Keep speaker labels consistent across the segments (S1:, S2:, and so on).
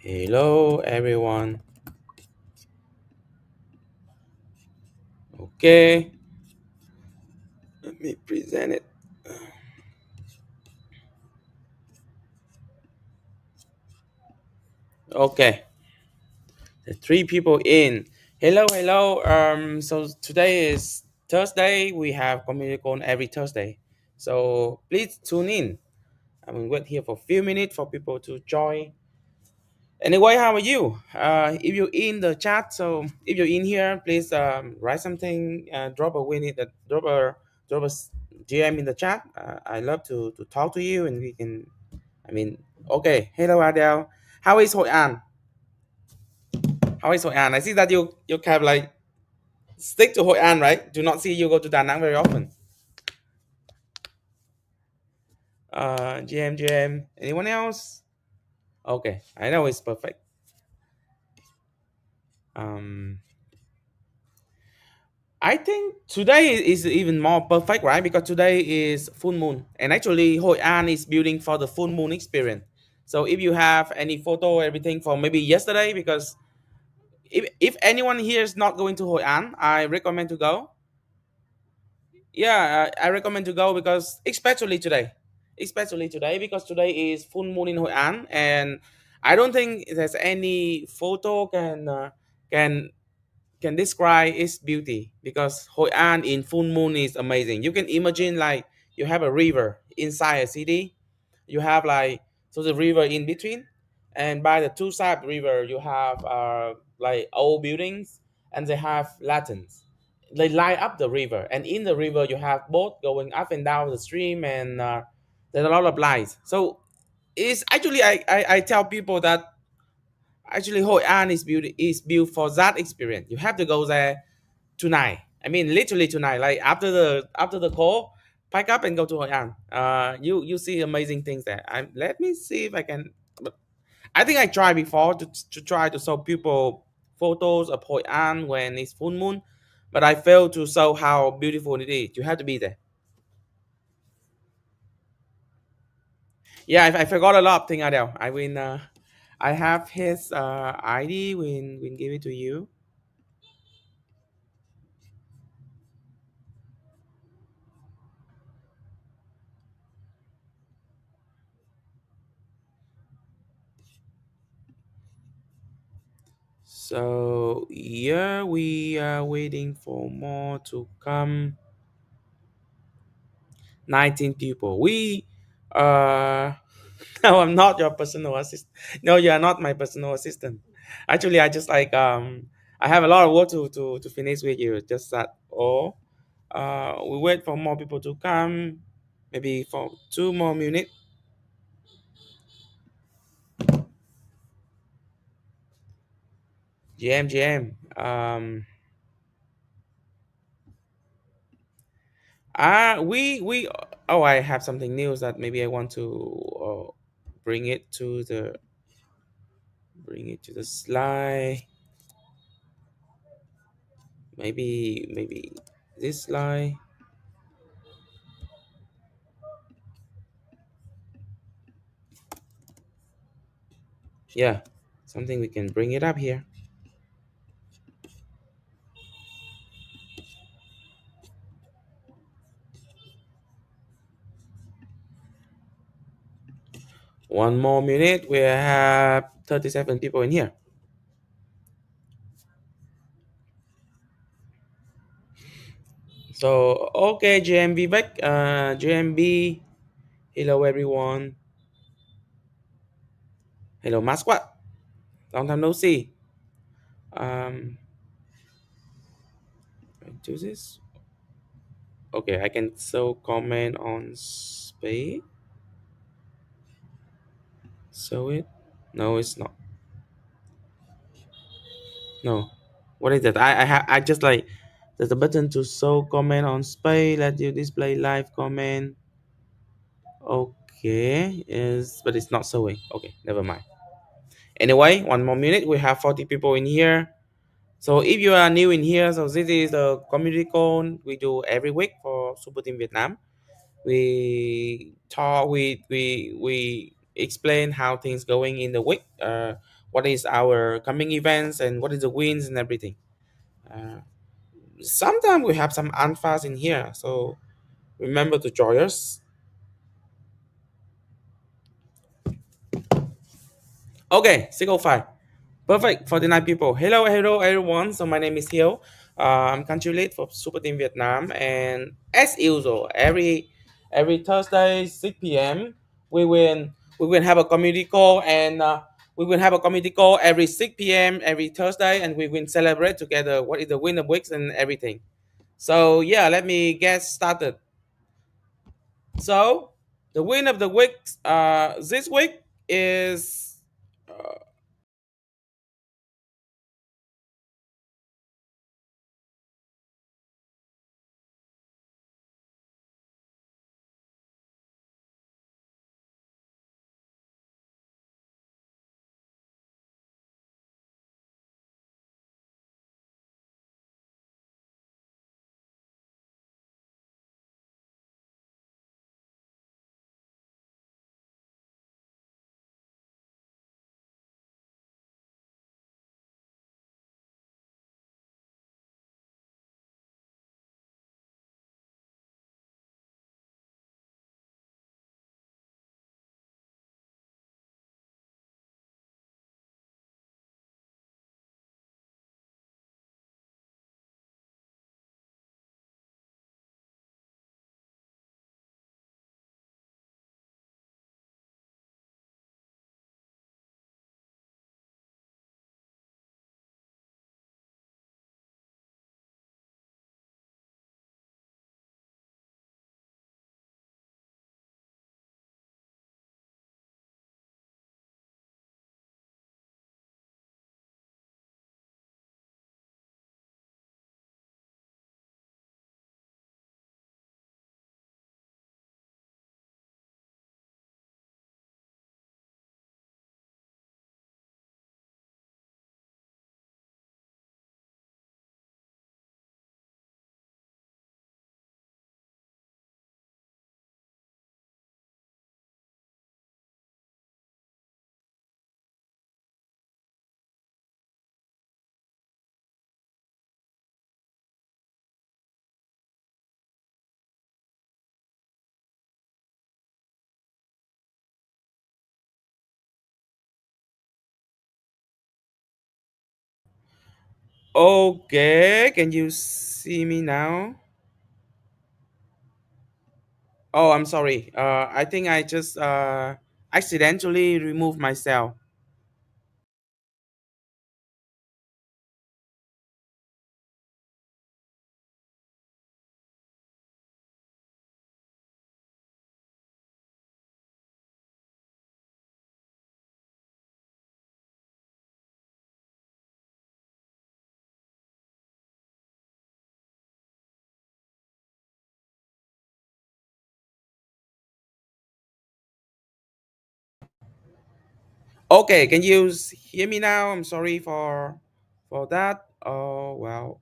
S1: Hello, everyone. Okay, let me present it. Okay, the three people in. Hello, hello. So today is Thursday. We have community call every Thursday. So please tune in. I will wait here for a few minutes for people to join. Anyway, how are you? If you're in the chat, so if you're in here, please write something. Drop a win it. Drop a GM in the chat. I love to talk to you, and we can. I mean, okay. Hello, Adele. How is Hội An? How is Hội An? I see that you kind of like stick to Hội An, right? Do not see you go to Da Nang very often. GM. Anyone else? Okay, I know it's perfect. Um, I think today is even more perfect, right? Because today is full moon, and actually Hội An is building for the full moon experience. So if you have any photo, everything from maybe yesterday, because if anyone here is not going to Hội An, I recommend to go. Yeah, I recommend to go because especially today because today is full moon in Hội An, and I don't think there's any photo can can describe its beauty because Hội An in full moon is amazing. You can imagine like you have a river inside a city. You have like so the river in between, and by the two side of the river you have like old buildings, and they have lanterns. They light up the river, and in the river you have boat going up and down the stream, and there's a lot of lights. So it's actually I tell people that actually Hội An is built for that experience. You have to go there tonight. I mean, literally tonight. Like after the call, pack up and go to Hội An. You see amazing things there. Let me see if I can. But I think I tried before to try to show people photos of Hội An when it's full moon, but I failed to show how beautiful it is. You have to be there. Yeah, I forgot a lot of things, Adele. I will. I have his ID. When give it to you. So yeah, we are waiting for more to come. 19 people. We no, I'm not your personal assistant. No, you are not my personal assistant. Actually, I just like I have a lot of work to finish with you. Just that all. We wait for more people to come. Maybe for 2 more minutes. GM. We oh, I have something new that maybe I want to bring it to the slide. Maybe this slide. Yeah, something we can bring it up here. One more minute. We have 37 people in here. So okay, JMB back. JMB. Hello everyone. Hello Masquat. Long time no see. Um, do this. Okay, I can so comment on space. So it. No, it's not. No. What is that? I just like there's a button to show comment on space. Let you display live comment. Okay, is but it's not showing. Okay, never mind. Anyway, one more minute. We have 40 people in here. So if you are new in here, so this is the community call we do every week for Super Team Vietnam. We talk, we explain how things going in the week. what is our coming events and what is the wins and everything. Uh, Sometimes we have some alphas in here, so remember to join us. Okay, 605. Perfect. 49 people. Hello everyone. So my name is Hiếu. I'm country lead for Super Team Vietnam, and as usual, every Thursday 6 p.m. we will have a community call, and we will have a community call every 6 p.m. every Thursday, and we will celebrate together what is the win of weeks and everything. So yeah, let me get started. So the win of the week this week is okay. Can you see me now? Oh, I'm sorry. I think I just accidentally removed myself. Okay, can you hear me now? I'm sorry for that. Oh well.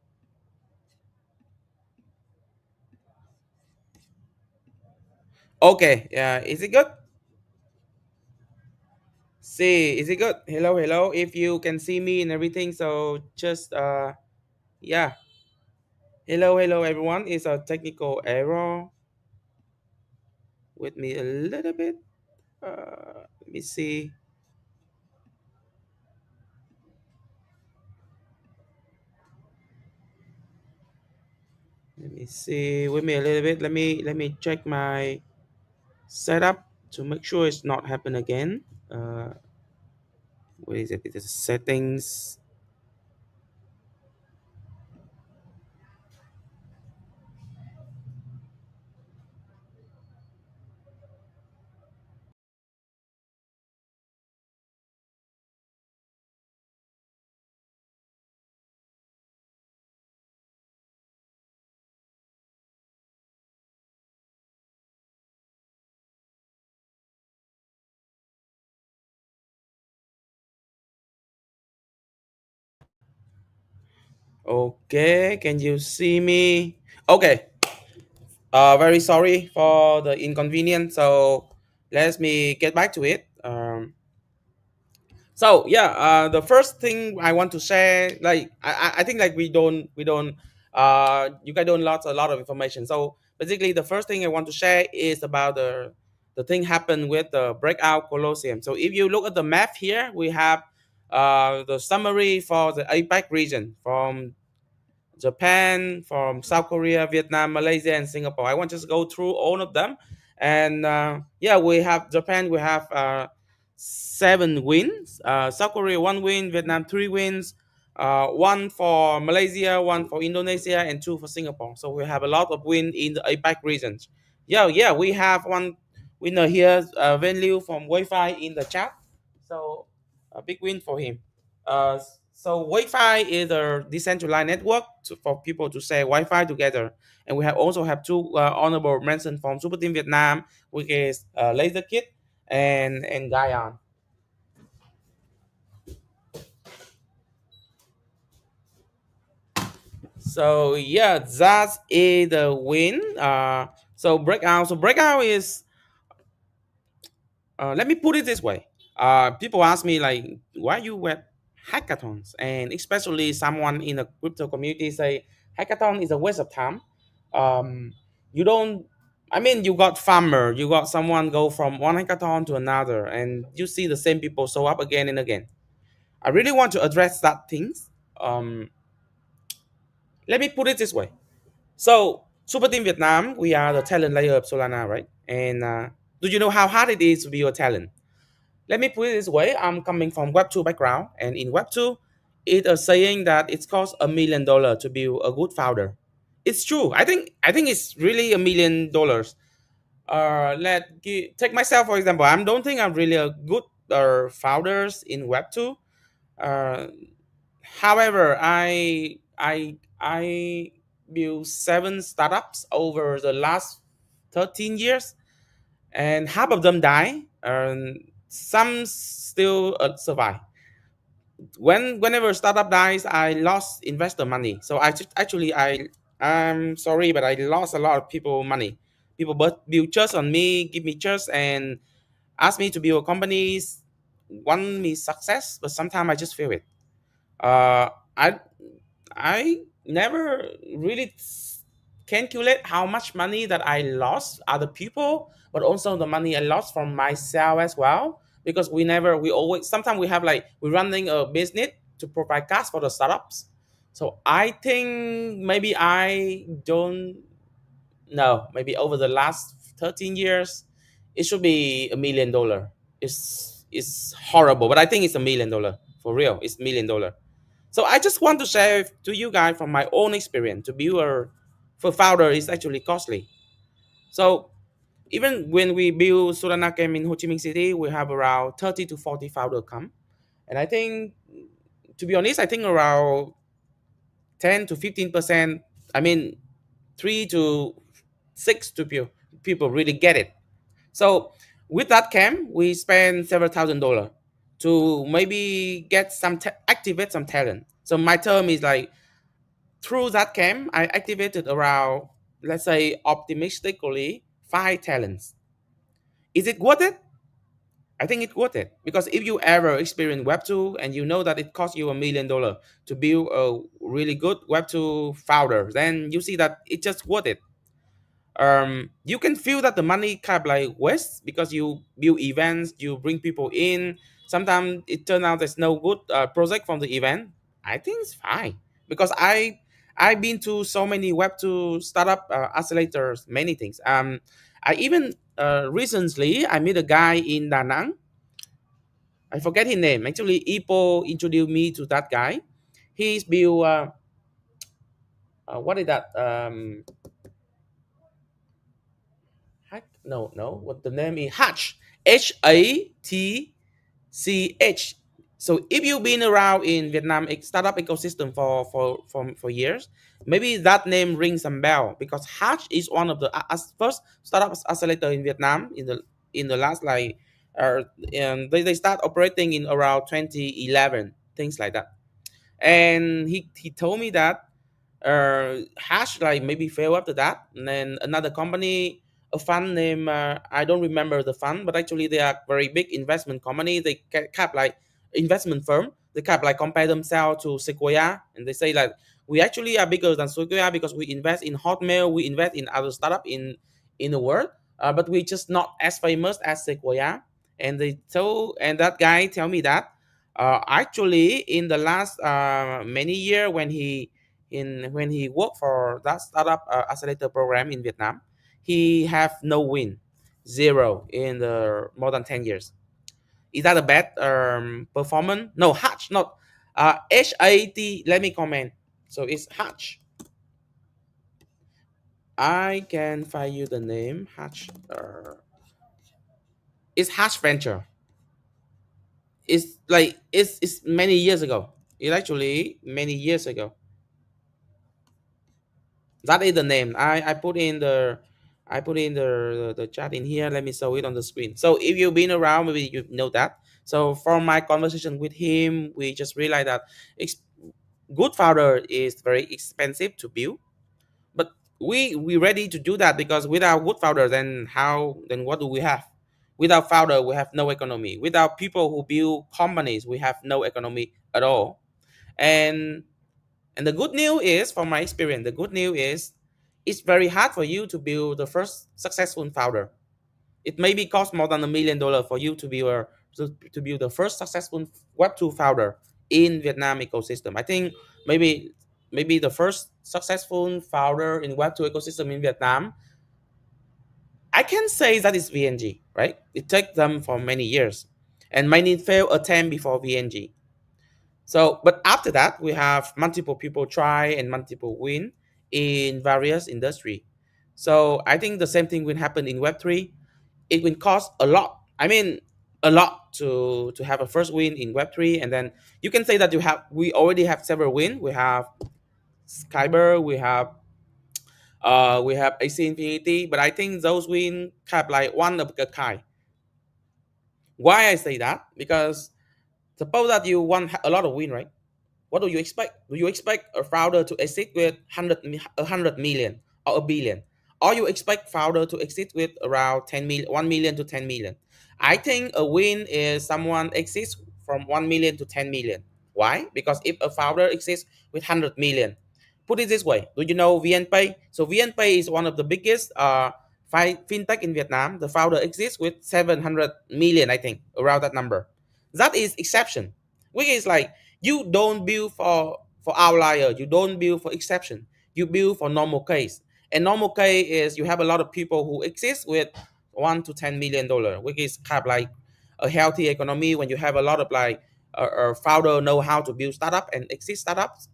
S1: Okay, yeah. Is it good? See, is it good? Hello. If you can see me and everything, so just yeah. Hello everyone. It's a technical error with me a little bit. Let me see. Let me see. With me a little bit. Let me check my setup to make sure it's not happen again. What is it? It is settings. Okay, can you see me? Okay. Very sorry for the inconvenience. So let me get back to it. So yeah, the first thing I want to share, like I think like we don't you guys don't lots a lot of information. So basically, the first thing I want to share is about the thing happened with the breakout Colosseum. So if you look at the map here, we have the summary for the APEC region from Japan, from South Korea, Vietnam, Malaysia, and Singapore. I want to just go through all of them. And yeah, we have Japan, we have 7 wins, South Korea 1 win, Vietnam 3 wins, one for Malaysia, one for Indonesia, and two for Singapore. So we have a lot of win in the APAC regions. Yeah, we have one winner here, Ven Liu from Wi-Fi in the chat. So a big win for him. Uh, so Wi-Fi is a decentralized network for people to share Wi-Fi together. And we have also have two honorable mention from Super Team Vietnam, which is Laser Kid and Guyon. So yeah, that is the win. So breakout is let me put it this way. People ask me like, why you web hackathons, and especially someone in the crypto community say hackathon is a waste of time. You don't. I mean, you got farmer, you got someone go from one hackathon to another, and you see the same people show up again and again. I really want to address that things. Um, Let me put it this way. So, Super Team Vietnam, we are the talent layer of Solana, right? And do you know how hard it is to be a talent? Let me put it this way. I'm coming from Web 2 background, and in Web 2, it is saying that it costs $1 million to build a good founder. It's true. I think it's really $1 million. Take myself for example. I don't think I'm really a good founders in Web 2. Uh, However, I built 7 startups over the last 13 years, and half of them die, and some still survive. Whenever startup dies, I lost investor money. So I'm sorry, but I lost a lot of people money. People but build trust on me, give me trust, and ask me to build companies, want me success, but sometimes I just feel it. Uh, I I never really calculate how much money that I lost other people, but also the money I lost from myself as well. Because we always sometimes we have like we're running a business to provide cash for the startups. So I think maybe I don't know. Maybe over the last 13 years, it should be $1 million. It's horrible, but I think it's $1 million for real. It's $1 million. So I just want to share to you guys from my own experience. To build a for founder is actually costly. So even when we build Solana camp in Ho Chi Minh City, we have around 30 to 40 founder come. And I think, to be honest, I think around 10 to 15%, I mean, 3 to 6 to people really get it. So with that camp, we spend several $1,000s to maybe get activate some talent. So my term is like, through that camp, I activated around, let's say, optimistically 5 talents. Is it worth it? I think it's worth it because if you ever experience Web2 and you know that it costs you $1 million to build a really good Web2 founder, then you see that it's just worth it. You can feel that the money kind of like waste because you build events, you bring people in. Sometimes it turns out there's no good project from the event. I think it's fine because I've been to so many Web2 startup accelerators, many things. I even recently I met a guy in Da Nang. I forget his name. Actually, Ipo introduced me to that guy. He's built what is that? No. What the name is? Hatch. HATCH. So if you've been around in Vietnam startup ecosystem for years, maybe that name rings some bell because Hatch is one of the first startup accelerator in Vietnam in the last like they start operating in around 2011, things like that. And he told me that Hash like maybe fail after that, and then another company, a fund name I don't remember the fund, but actually they are very big investment company. They cap like investment firm. They kind of like compare themselves to Sequoia, and they say like we actually are bigger than Sequoia because we invest in Hotmail, we invest in other startup in the world, but we just not as famous as Sequoia. And they told, and that guy tell me that actually in the last many year when he worked for that startup accelerator program in Vietnam, he have no win, zero in the more than 10 years. Is that a bad performance? No, Hatch, not HAT. Let me comment. So it's Hatch. I can find you the name Hatch. It's Hatch Venture. It's like it's many years ago. It's actually many years ago. That is the name. I put in the chat in here. Let me show it on the screen. So if you've been around, maybe you know that. So from my conversation with him, we just realized that ex- good founder is very expensive to build. But we ready to do that because without good founder, then what do we have? Without founder, we have no economy. Without people who build companies, we have no economy at all. And and the good news is, from my experience, the good news is it's very hard for you to build the first successful founder. It maybe cost more than $1 million for you to build the first successful Web2 founder in Vietnam ecosystem. I think maybe maybe the first successful founder in Web2 ecosystem in Vietnam, I can say that is VNG, right? It took them for many years and many failed attempt before VNG. So, but after that, we have multiple people try and multiple win in various industry. So I think the same thing will happen in Web3. It will cost a lot. I mean, a lot to have a first win in Web3, and then you can say that we already have several win. We have Skyber, we have AC Infinity, but I think those win have like one of a kind. Why I say that? Because suppose that you want a lot of win, right? What do you expect? Do you expect a founder to exit with 100 million or a billion? Or you expect founder to exit with around 10 million, 1 million to 10 million? I think a win is someone exits from 1 million to 10 million. Why? Because if a founder exits with 100 million, put it this way, do you know VNPay? So VNPay is one of the biggest fintech in Vietnam. The founder exists with 700 million, I think, around that number. That is exception, which is like you don't build for outlier, you don't build for exception, you build for normal case. And normal case is you have a lot of people who exist with $1 to $10 million, which is kind of like a healthy economy when you have a lot of like a founder know how to build startup and exit startups,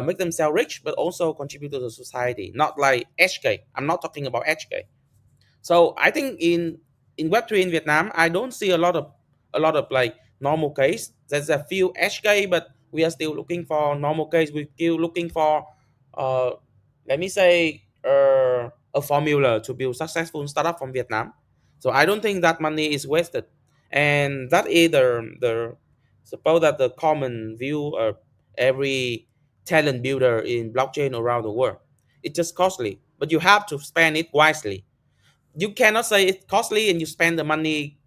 S1: make themselves rich, but also contribute to the society. Not like HK. I'm not talking about HK. So I think in Web3 in Vietnam, I don't see a lot of like normal case. There's a few HK, but we are still looking for normal case. We're still looking for uh, let me say a formula to build successful startup from Vietnam. So I don't think that money is wasted, and that is the suppose that the common view of every talent builder in blockchain around the world. It's just costly, but you have to spend it wisely. You cannot say it's costly and you spend the money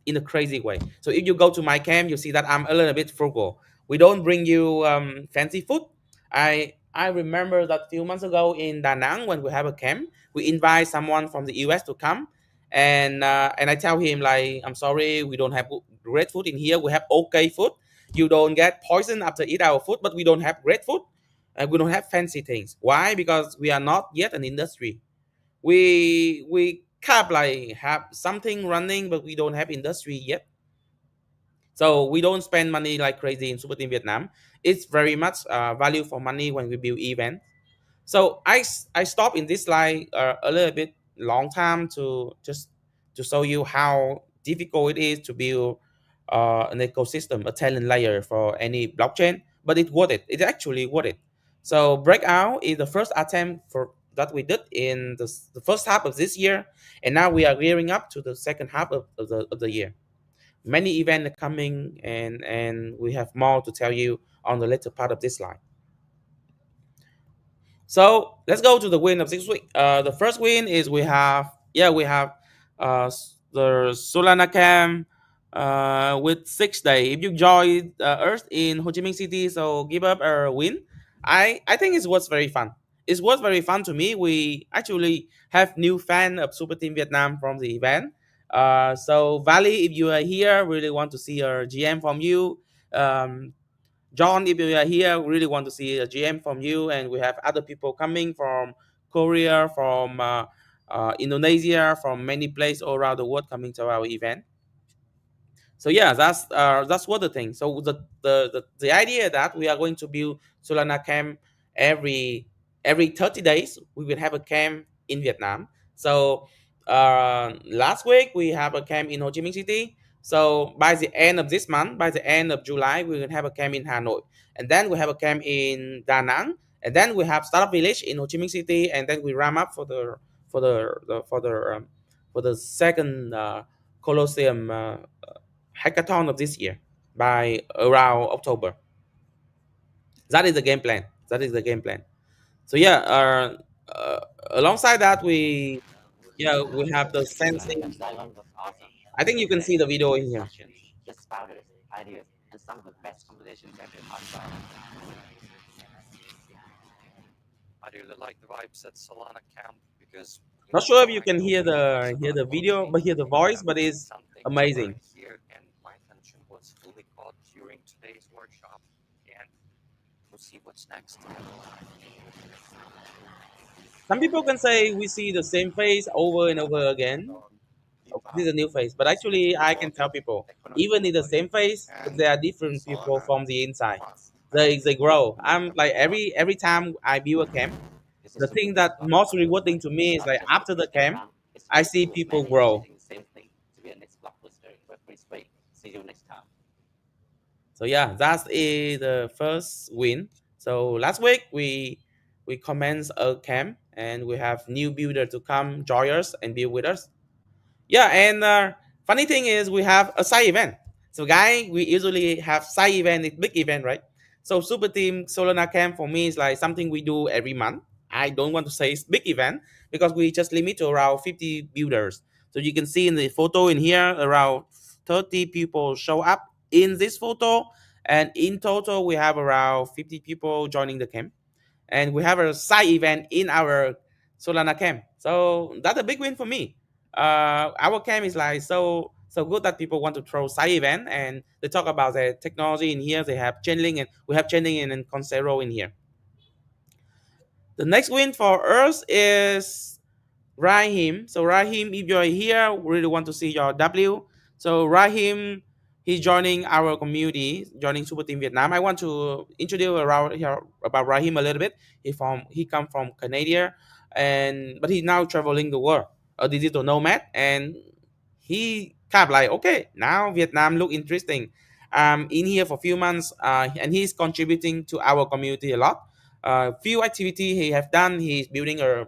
S1: in a crazy way. So if you go to my camp, you see that I'm a little bit frugal. We don't bring you fancy food. I remember that few months ago in Da Nang when we have a camp, we invite someone from the US to come, and I tell him like, I'm sorry, we don't have great food in here. We have okay food. You don't get poison after eat our food, but we don't have great food. And we don't have fancy things. Why? Because we are not yet an industry. We kind of like have something running, but we don't have industry yet. So we don't spend money like crazy in Super Team Vietnam. It's very much value for money when we build event. So I stop in this slide a little bit long time to just to show you how difficult it is to build an ecosystem, a talent layer for any blockchain. But it's worth it. It's actually worth it. So breakout is the first attempt for that we did in the first half of this year, and now we are gearing up to the second half of the year. Many events are coming, and we have more to tell you on the later part of this slide. So let's go to the win of this week. The first win is we have the Solana Cam. with 6 day. If you join us in Ho Chi Minh City, so give up or win. I think it was very fun. It was very fun to me. We actually have new fan of Super Team Vietnam from the event. So Valley, if you are here, really want to see our GM from you. Um, John, if you are here, really want to see a GM from you, and we have other people coming from Korea, from Indonesia, from many places all around the world coming to our event. So yeah, that's what the thing. So the idea that we are going to build Solana camp every every 30 days. We will have a camp in Vietnam. So last week we have a camp in Ho Chi Minh City. So by the end of this month, by the end of July, we will have a camp in Hanoi, and then we have a camp in Da Nang, and then we have startup village in Ho Chi Minh City, and then we ram up for for the second Colosseum hackathon of this year by around October. That is the game plan. That is the game plan. So yeah, uh, alongside that, we have the sensing. I think you can see the video in here. Not sure if you can hear the video, but hear the voice, but it's amazing. Some people can say we see the same face over and over again. Oh, this is a new face, but actually, I can tell people even in the same face, but there are different people from the inside. They grow. I'm like every time I build a camp, the thing that most rewarding to me is like after the camp, I see people grow. So yeah, that's the first win. So last week we commenced a camp and we have new builder to come join us and build with us. Yeah, and funny thing is we have a side event. So guy, we usually have side event, it's big event, right? So Super Team Solana Camp for me is like something we do every month. I don't want to say it's big event because we just limit to around 50 builders. So you can see in the photo in here around 30 people show up in this photo, and in total we have around 50 people joining the camp, and we have a side event in our Solana camp. So that's a big win for me. Our camp is like so good that people want to throw side event and they talk about the technology in here. They have Chainlink and we have Chainlink and Concero in here. The next win for us is Rahim. So Rahim, if you're here, we really want to see your W. So Rahim, he's joining our community, joining Super Team Vietnam. I want to introduce around here about Rahim a little bit. He come from Canada, and but he's now traveling the world, a digital nomad, and he kind of like okay, now Vietnam look interesting. In here for a few months, and he's contributing to our community a lot. Few activity he have done. He's building a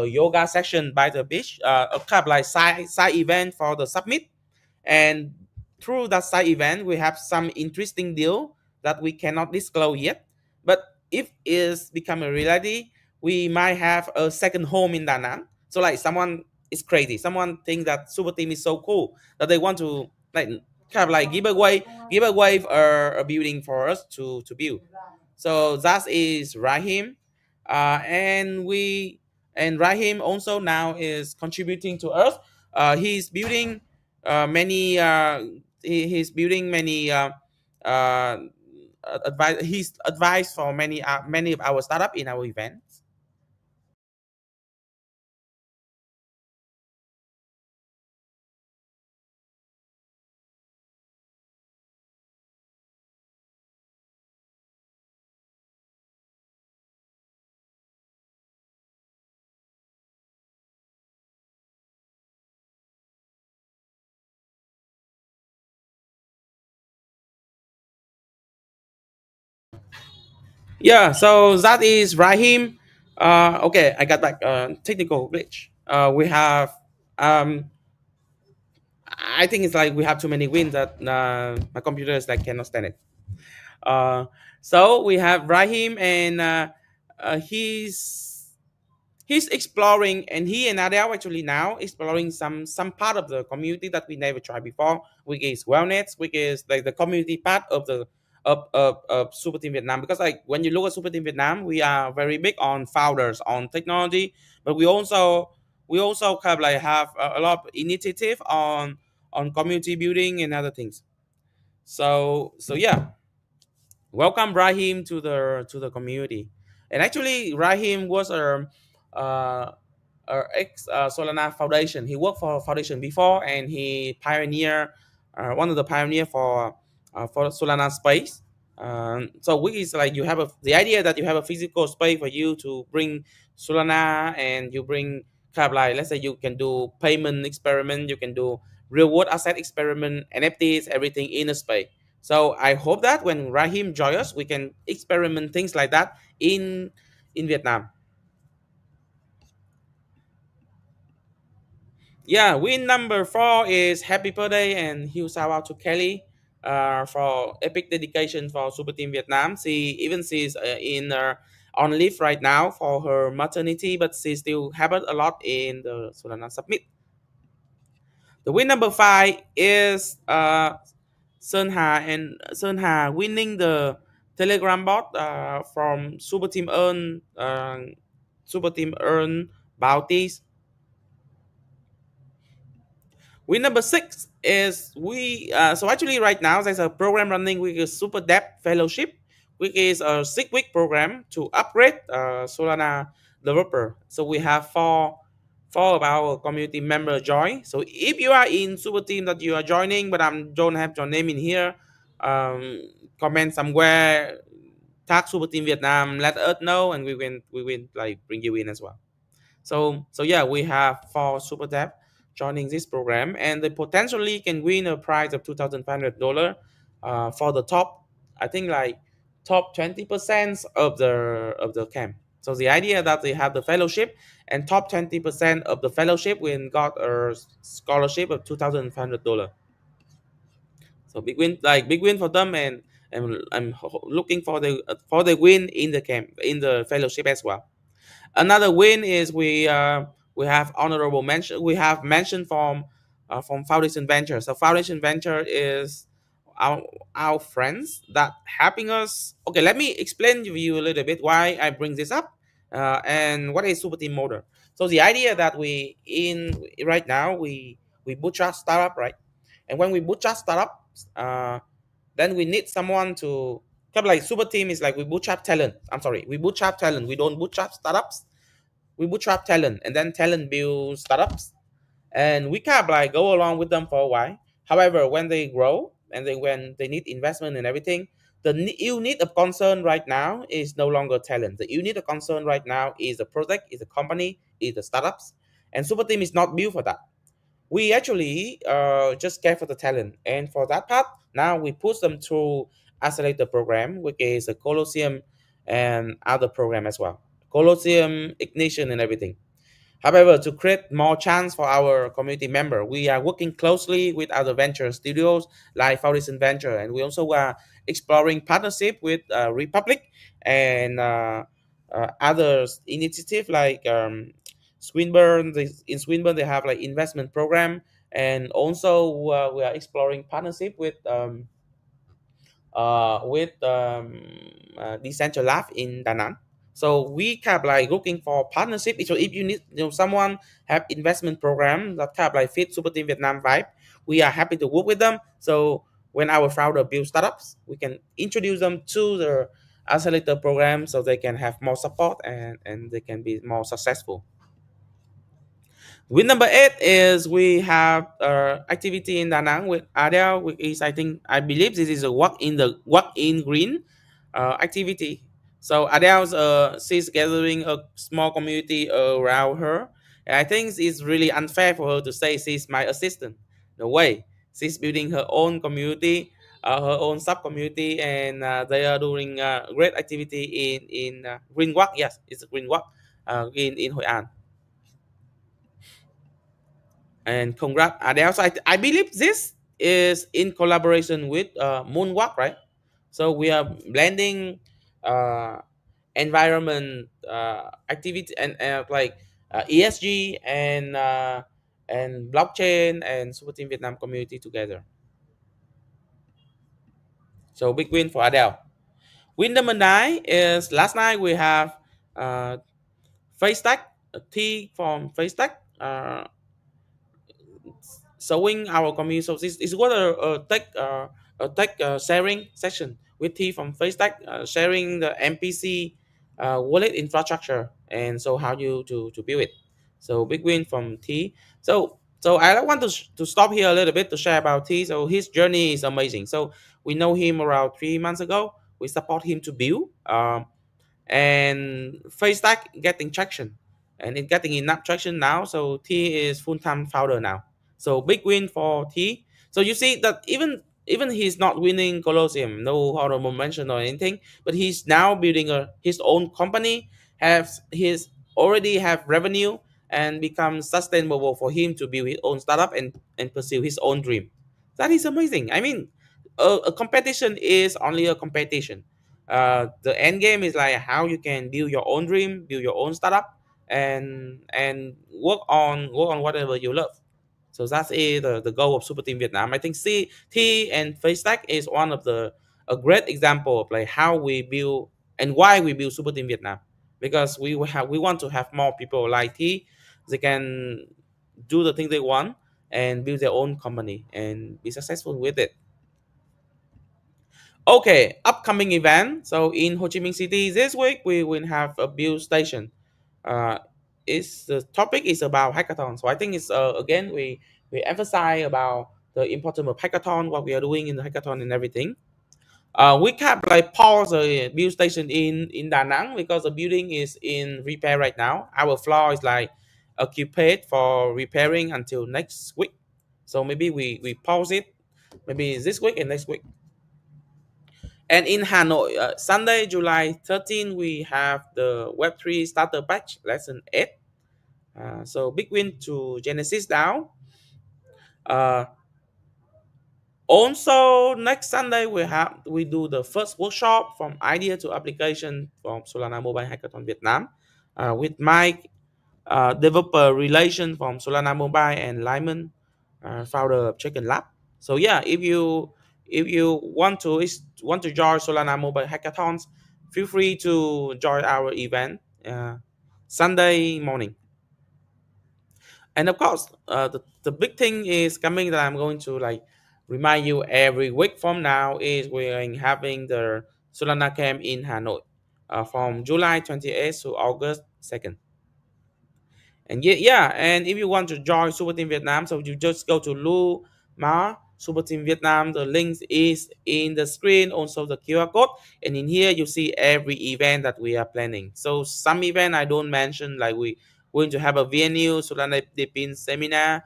S1: yoga session by the beach, a kind of like side event for the summit. And through that side event, we have some interesting deal that we cannot disclose yet. But if it's become a reality, we might have a second home in Da Nang. So like someone is crazy. Someone think that Super Team is so cool that they want to like kind of like give away a building for us to build. So that is Rahim, and Rahim also now is contributing to us. He's building many. He's building many. Uh, advice. He's advised for many of our startup in our events. Yeah. So that is Rahim. Okay, I got back. Technical glitch. We have. Um, I think it's like we have too many wins that my computer is like cannot stand it. Uh, so we have Rahim, and he's He's exploring, and he and Adele actually now exploring some part of the community that we never tried before, which is wellness, which is like the community part of the of Super Team Vietnam. Because like when you look at Super Team Vietnam, we are very big on founders, on technology, but we also kind of like have a lot of initiative on community building and other things. So yeah, welcome Rahim to the community. And actually, Rahim was uh, ex Solana Foundation. He worked for Foundation before, and he pioneer one of the pioneer for Solana space. So which is like you have the idea that you have a physical space for you to bring Solana, and you bring kind of like, let's say you can do payment experiment, you can do real world asset experiment, NFTs, everything in a space. So I hope that when Rahim joins us, we can experiment things like that in Vietnam. Yeah, win number four is happy birthday and huge shout out to Kelly for epic dedication for Super Team Vietnam. She's in on leave right now for her maternity, but she still helped a lot in the Solana Submit. The win number five is Sơn Hà winning the Telegram bot from Super Team Earn bounties. Win number six is so actually right now there's a program running with a Super Depth Fellowship, which is a 6 week program to upgrade Solana developer. So we have four of our community members join. So if you are in Super Team that you are joining, but I don't have your name in here, um, comment somewhere, tag Super Team Vietnam, let us know, and we will like bring you in as well. So yeah, we have four super dev joining this program, and they potentially can win a prize of $2,500 for the top, I think like top 20% of the camp. So the idea that they have the fellowship, and top 20% of the fellowship will got a scholarship of $2,500. So big win for them, and I'm looking for the win in the camp, in the fellowship as well. Another win is we have honorable mention. We have mention from Foundation Venture. So Foundation Venture is our our friends that helping us. Okay, let me explain to you a little bit why I bring this up, and what is Super Team Model. So the idea that we in right now we bootstrap startup, right? And when we bootstrap startups, then we need someone to kind of like Super Team is like we bootstrap talent. I'm sorry, we bootstrap talent. We don't bootstrap startups. We bootstrap talent, and then talent build startups, and we kind of like go along with them for a while. However, when they grow and when they need investment and everything, the unit of concern right now is no longer talent. The unit of concern right now is a project, is a company, is the startups, and Super Team is not built for that. We actually just care for the talent, and for that part, now we push them through accelerator program, which is a Colosseum and other program as well. Colosseum, Ignition, and everything. However, to create more chance for our community member, we are working closely with other venture studios like Foundation Venture, and we also are exploring partnership with Republic and other initiative like Swinburne. In Swinburne, they have like investment program, and also we are exploring partnership with Decentral Lab in Da Nang. So we kind of like looking for partnership. So if you need someone have investment program that kind of like fit Super Team Vietnam vibe, we are happy to work with them. So when our founder build startups, we can introduce them to the accelerator program so they can have more support, and they can be more successful. Win number eight is we have activity in Da Nang with Adele, which is I believe this is a walk in green activity. So Adele's she's gathering a small community around her. And I think it's really unfair for her to say she's my assistant. No way. She's building her own community, her own sub community, and they are doing great activity in green walk. Yes, it's a green walk in Hội An. And congrats Adele. So I believe this is in collaboration with Moonwalk, right? So we are blending uh, environment activity and like ESG and blockchain and Super Team Vietnam community together. So big win for Adele. Win number nine is last night we have uh, FaceTech, a T from FaceTech. Showing our community. So this is what a tech sharing session with T from FaceTech, sharing the MPC wallet infrastructure and so how you to build it. So big win from T. So I want to stop here a little bit to share about T. So his journey is amazing. So we know him around 3 months ago. We support him to build. And FaceTech getting traction and it getting enough traction now. So T is full-time founder now. So big win for T. So you see that even he's not winning Colosseum, no honorable mention or anything, but he's now building his own company, has his already have revenue and become sustainable for him to build his own startup and pursue his own dream. That is amazing. I mean, a competition is only a competition. The end game is like how you can build your own dream, build your own startup, and work on whatever you love. So that's the goal of Super Team Vietnam. I think T and FaceTech is one of the a great example of like how we build and why we build Super Team Vietnam, because we want to have more people like T. They can do the thing they want and build their own company and be successful with it. Okay, upcoming event. So in Ho Chi Minh City this week we will have a build station. Uh, it's the topic is about hackathon. So I think it's again we emphasize about the importance of hackathon, what we are doing in the hackathon and everything. We can't like pause the build station in Da Nang because the building is in repair right now. Our floor is like occupied for repairing until next week. So maybe we pause it maybe this week and next week. And in Hanoi, Sunday, July 13, we have the Web3 starter batch lesson 8. So big win to Genesis now. Uh, Also, next Sunday we do the first workshop from idea to application from Solana Mobile Hackathon Vietnam with Mike, developer relation from Solana Mobile, and Lyman, founder of Chicken Lab. So yeah, if you want to join Solana Mobile Hackathons, feel free to join our event Sunday morning. And of course, the big thing is coming that I'm going to like remind you every week from now is we're having the Solana Camp in Hanoi from July 28th to August 2nd. And yeah, and if you want to join Super Team Vietnam, so you just go to Lu Ma Super Team Vietnam. The link is in the screen, also the QR code. And in here, you see every event that we are planning. So some event I don't mention, like we going to have a VNU Solana Deepin seminar.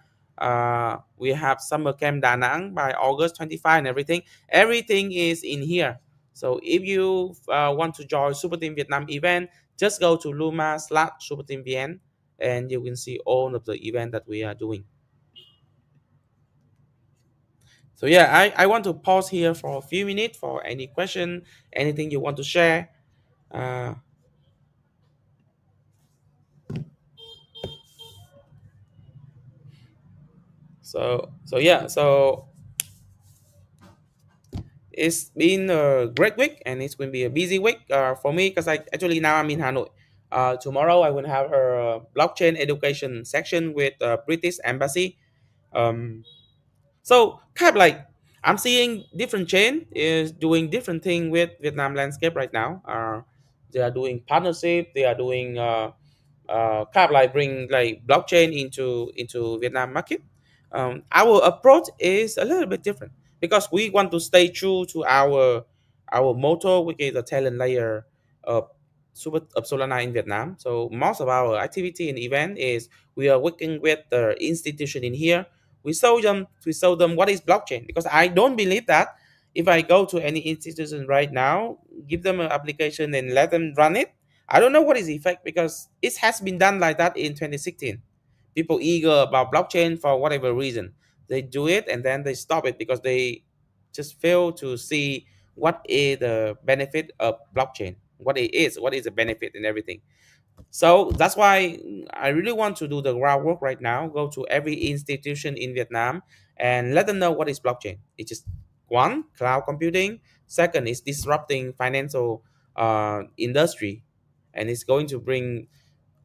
S1: We have Summer Camp Da Nang by August 25 and everything. Everything is in here. So if you want to join Super Team Vietnam event, just go to Luma/Super Team VN and you can see all of the event that we are doing. So yeah, I want to pause here for a few minutes for any question, anything you want to share. Uh, so yeah, so it's been a great week and it's going to be a busy week for me because I actually now I'm in Hanoi. Tomorrow I will have a blockchain education section with British Embassy. Um, So kind of like I'm seeing different chain is doing different thing with Vietnam landscape right now. They are doing partnership. They are doing kind of like bring like blockchain into Vietnam market. Our approach is a little bit different because we want to stay true to our motto, which is the talent layer of of Solana in Vietnam. So most of our activity and event is we are working with the institution in here. We show them what is blockchain because I don't believe that if I go to any institution right now, give them an application and let them run it, I don't know what is the effect because it has been done like that in 2016. People eager about blockchain for whatever reason. They do it and then they stop it because they just fail to see what is the benefit of blockchain. what it is, what is the benefit and everything. So that's why I really want to do the groundwork right now, go to every institution in Vietnam and let them know what is blockchain. It's just one, cloud computing. Second is disrupting financial industry, and it's going to bring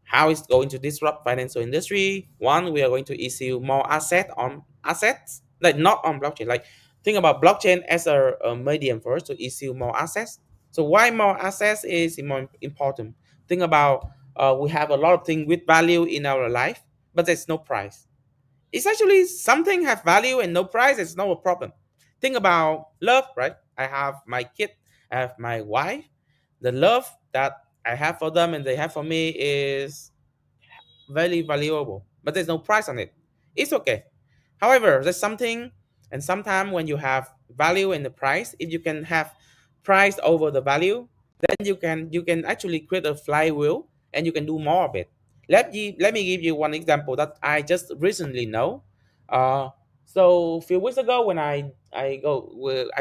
S1: how it's going to disrupt financial industry. One, we are going to issue more assets, like not on blockchain. Like think about blockchain as a medium for us to issue more assets. So why more assets is more important? Think about we have a lot of things with value in our life, but there's no price. It's actually something have value and no price. It's not a problem. Think about love, right? I have my kid, I have my wife. The love that I have for them and they have for me is very valuable, but there's no price on it. It's okay. However, there's something, and sometimes when you have value in the price, if you can have price over the value, then you can actually create a flywheel and you can do more of it. Let me give you one example that I just recently know. Uh, so a few weeks ago, when I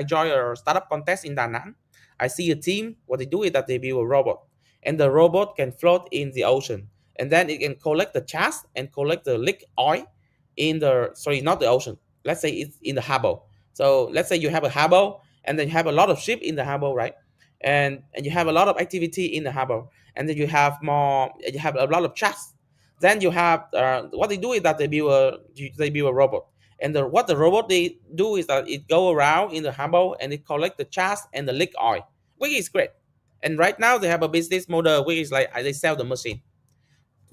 S1: joined a startup contest in Da Nang, I see a team. What they do is that they build a robot, and the robot can float in the ocean, and then it can collect the chaff and collect the leak oil in the, sorry, not the ocean, let's say it's in the harbor. So let's say you have a harbor and then you have a lot of ship in the harbor, right? And you have a lot of activity in the harbor, and then you have a lot of chaff. Then you have what they do is that they build a robot, and what the robot they do is that it go around in the harbor and it collect the chaff and the leak oil, which is great. And right now they have a business model which is like they sell the machine.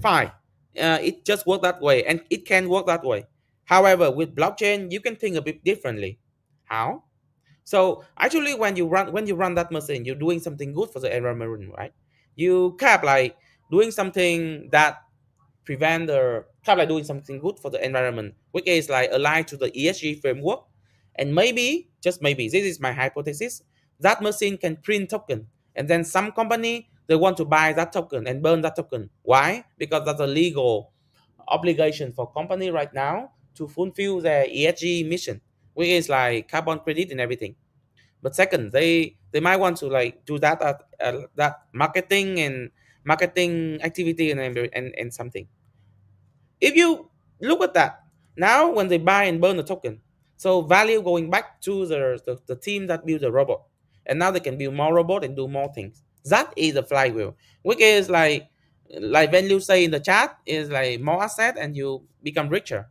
S1: Fine. It just work that way, and it can work that way. However, with blockchain, you can think a bit differently. How? So actually, when you run that machine, you're doing something good for the environment, right? You kind of like doing something that prevent the kind of like doing something good for the environment, which is like aligned to the ESG framework. And maybe, just maybe, this is my hypothesis, that machine can print token, and then some company they want to buy that token and burn that token. Why? Because that's a legal obligation for company right now to fulfill their ESG mission, which is like carbon credit and everything. But second, they might want to like do that that marketing activity and something. If you look at that, now when they buy and burn the token, so value going back to the team that built the robot, and now they can build more robot and do more things. That is the flywheel, which is like when you say in the chat is like more asset and you become richer.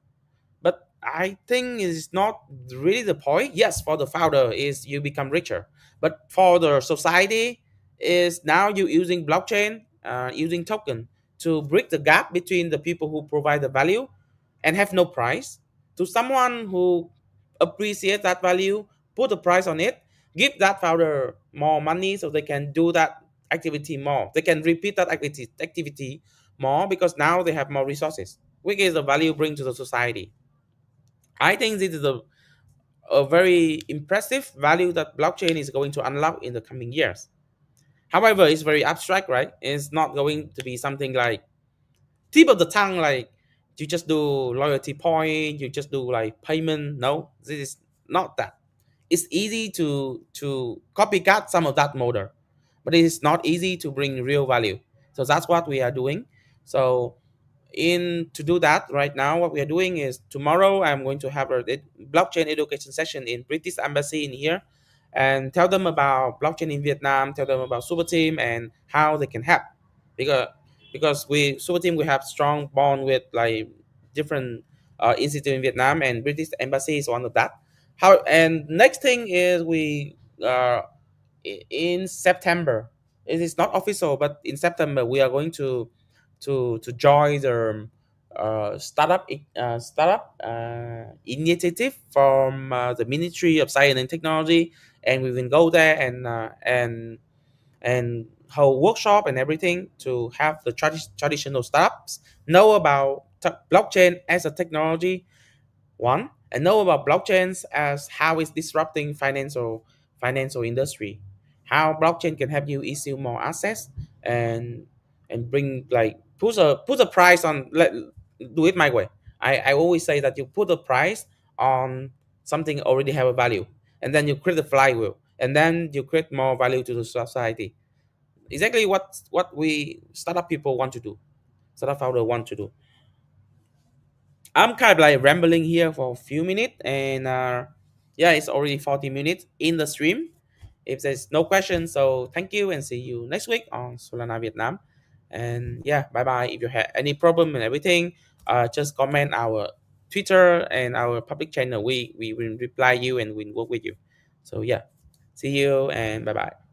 S1: But I think it's not really the point. Yes, for the founder is you become richer, but for the society is now you using blockchain, using token to bridge the gap between the people who provide the value and have no price to someone who appreciate that value, put a price on it, give that founder more money so they can do that activity more. They can repeat that activity more because now they have more resources, which is the value bring to the society. I think this is a very impressive value that blockchain is going to unlock in the coming years. However, it's very abstract, right? It's not going to be something like tip of the tongue, like you just do loyalty point, you just do like payment. No, this is not that. It's easy to copycat some of that model, but it is not easy to bring real value. So that's what we are doing. So in to do that right now, what we are doing is tomorrow I'm going to have a blockchain education session in British Embassy in here, and tell them about blockchain in Vietnam, tell them about super team and how they can help. Because because we super team, we have strong bond with like different institute in Vietnam, and British Embassy is one of that. How, and next thing is we in September. It is not official, but in September we are going to join the startup initiative from the Ministry of Science and Technology, and we will go there and hold workshop and everything to have the traditional startups know about blockchain as a technology, one, and know about blockchains as how it's disrupting financial industry, how blockchain can help you issue more assets and bring like put a price on, do it my way. I always say that you put a price on something already have a value, and then you create a flywheel, and then you create more value to the society. exactly what we startup people want to do, startup founder want to do. I'm kind of like rambling here for a few minutes, and yeah, it's already 40 minutes in the stream. If there's no questions, so thank you and see you next week on Solana Vietnam. And yeah, bye bye. If you have any problem and everything, just comment our Twitter and our public channel. We will reply you and we'll work with you. So yeah, see you and bye bye.